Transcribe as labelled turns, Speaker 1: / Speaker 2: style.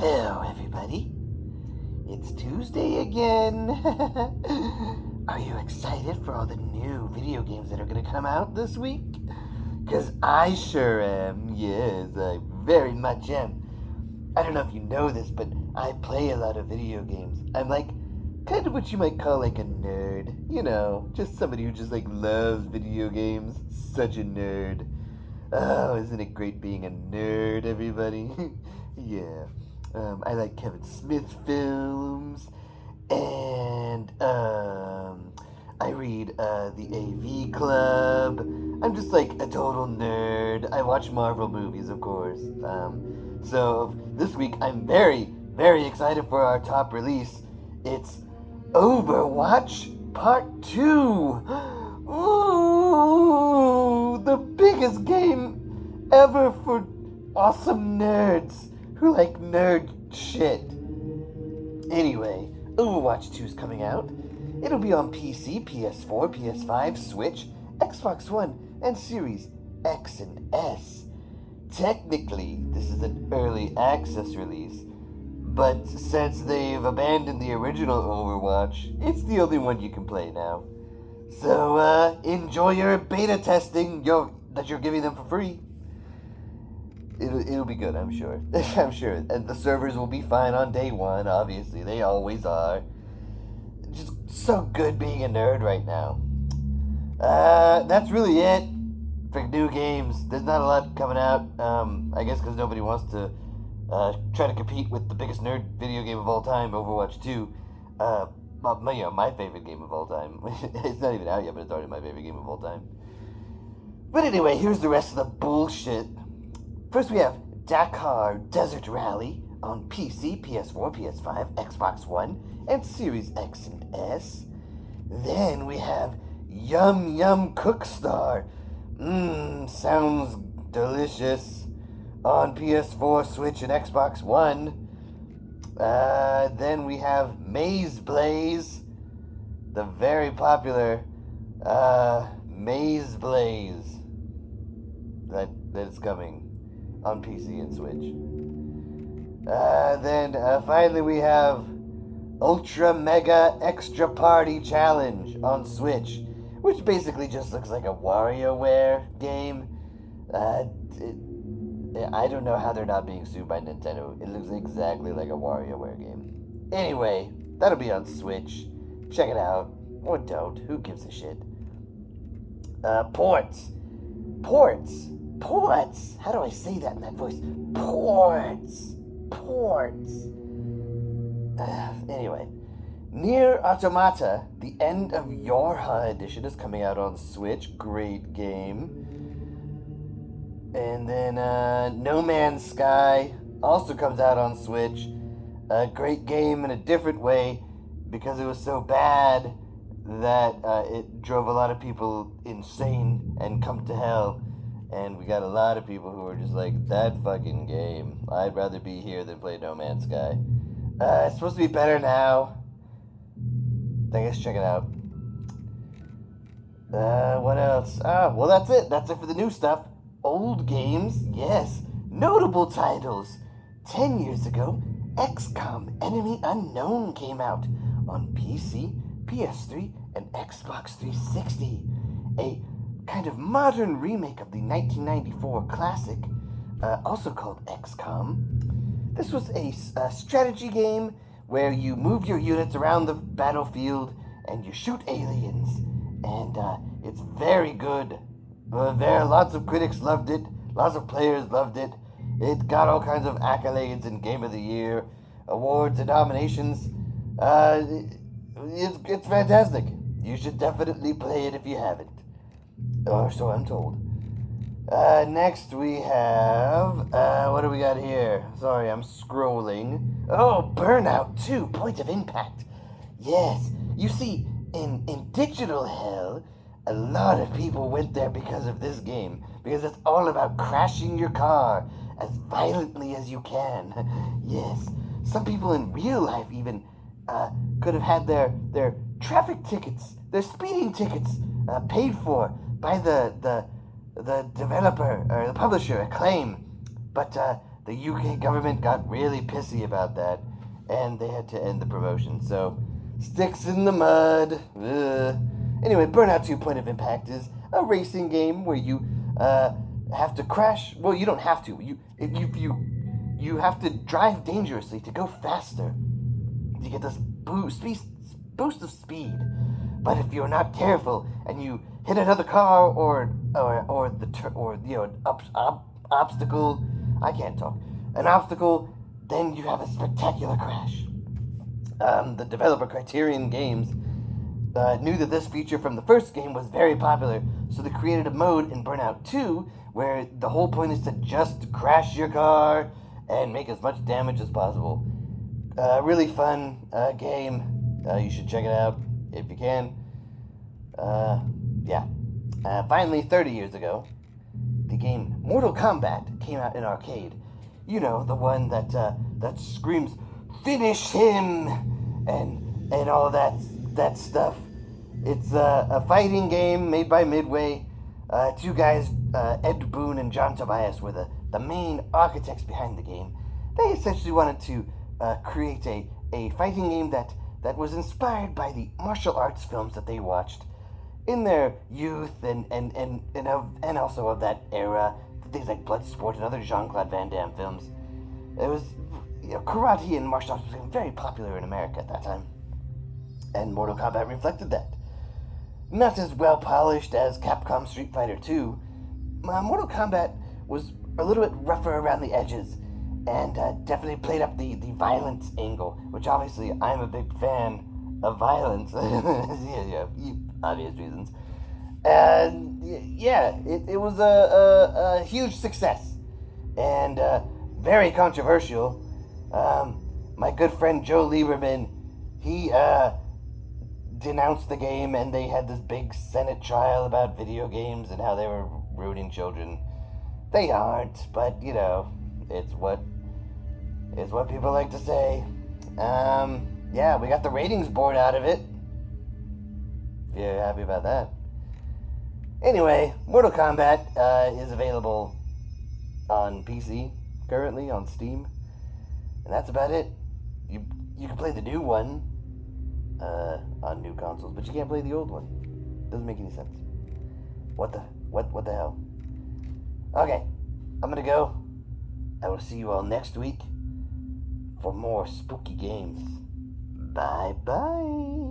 Speaker 1: Hello, everybody. It's Tuesday again. Are you excited for all the new video games that are going to come out this week? Because I sure am. Yes, I very much am. I don't know if you know this, but I play a lot of video games. I'm like, kind of what you might call like a nerd. You know, just somebody who just like loves video games. Such a nerd. Oh, isn't it great being a nerd, everybody? Yeah. I like Kevin Smith films, and I read the AV Club. I'm just like a total nerd. I watch Marvel movies, of course. So this week I'm very, very excited for our top release. It's Overwatch Part 2. Ooh, the biggest game ever for awesome nerds who like nerd shit. Anyway, Overwatch 2 is coming out. It'll be on PC, PS4, PS5, Switch, Xbox One, and Series X and S. Technically, this is an early access release, but since they've abandoned the original Overwatch, it's the only one you can play now. So, enjoy your beta testing that you're giving them for free. It'll be good, I'm sure. I'm sure. And the servers will be fine on day one, obviously. They always are. Just so good being a nerd right now. That's really it for new games. There's not a lot coming out. I guess because nobody wants to try to compete with the biggest nerd video game of all time, Overwatch 2. My favorite game of all time. It's not even out yet, but it's already my favorite game of all time. But anyway, here's the rest of the bullshit. First we have Dakar Desert Rally on PC, PS4, PS5, Xbox One, and Series X and S. Then we have Yum Yum Cookstar. Sounds delicious. On PS4, Switch, and Xbox One. Then we have Maze Blaze. The very popular Maze Blaze. That is coming on PC and Switch. Then finally we have Ultra Mega Extra Party Challenge on Switch, which basically just looks like a WarioWare game. I don't know how they're not being sued by Nintendo. It looks exactly like a WarioWare game. Anyway, that'll be on Switch. Check it out. Or don't. Who gives a shit? Ports. How do I say that in that voice? Ports. Anyway, Nier Automata, The End of Yorha Edition is coming out on Switch. Great game. And then No Man's Sky also comes out on Switch. A great game in a different way because it was so bad that it drove a lot of people insane and come to hell. And we got a lot of people who were just like, that fucking game. I'd rather be here than play No Man's Sky. It's supposed to be better now. I guess check it out. What else? Well, that's it. That's it for the new stuff. Old games, yes. Notable titles. 10 years ago, XCOM Enemy Unknown came out on PC, PS3, and Xbox 360. A kind of modern remake of the 1994 classic, also called XCOM. This was a strategy game where you move your units around the battlefield and you shoot aliens. And it's very good. Lots of critics loved it. Lots of players loved it. It got all kinds of accolades and Game of the Year awards and nominations. It's fantastic. You should definitely play it if you haven't. Or so I'm told. Next we have... what do we got here? Sorry, I'm scrolling. Oh, Burnout 2, Point of Impact. Yes, you see, in digital hell, a lot of people went there because of this game. Because it's all about crashing your car as violently as you can. Yes, some people in real life even could have had their traffic tickets, their speeding tickets, paid for by the developer or the publisher, Acclaim. But the UK government got really pissy about that, and they had to end the promotion. So, sticks in the mud. Ugh. Anyway, Burnout 2 Point of Impact is a racing game where you have to crash. Well, you don't have to. You have to drive dangerously to go faster. You get this boost of speed. But if you're not careful and you hit another car or obstacle, I can't talk, an obstacle, then you have a spectacular crash. The developer Criterion Games knew that this feature from the first game was very popular, so they created a mode in Burnout 2 where the whole point is to just crash your car and make as much damage as possible. Really fun game. You should check it out if you can. Yeah. Finally, 30 years ago, the game Mortal Kombat came out in arcade. You know, the one that screams, "Finish him!" and all of that stuff. It's a fighting game made by Midway. Two guys, Ed Boon and John Tobias, were the main architects behind the game. They essentially wanted to create a fighting game that was inspired by the martial arts films that they watched in their youth and also of that era. Things like Bloodsport and other Jean-Claude Van Damme films. It was, karate and martial arts became very popular in America at that time. And Mortal Kombat reflected that. Not as well polished as Capcom Street Fighter 2, Mortal Kombat was a little bit rougher around the edges and definitely played up the violence angle, which obviously I'm a big fan of violence. yeah, obvious reasons. And yeah, it was a huge success and very controversial. My good friend Joe Lieberman, he denounced the game, and they had this big Senate trial about video games and how they were ruining children. They aren't, but it's what people like to say. Yeah, we got the ratings board out of it. If you're happy about that. Anyway, Mortal Kombat is available on PC currently on Steam, and that's about it. You can play the new one on new consoles, but you can't play the old one. Doesn't make any sense. What the hell? Okay, I'm gonna go. I will see you all next week for more spooky games. Bye bye.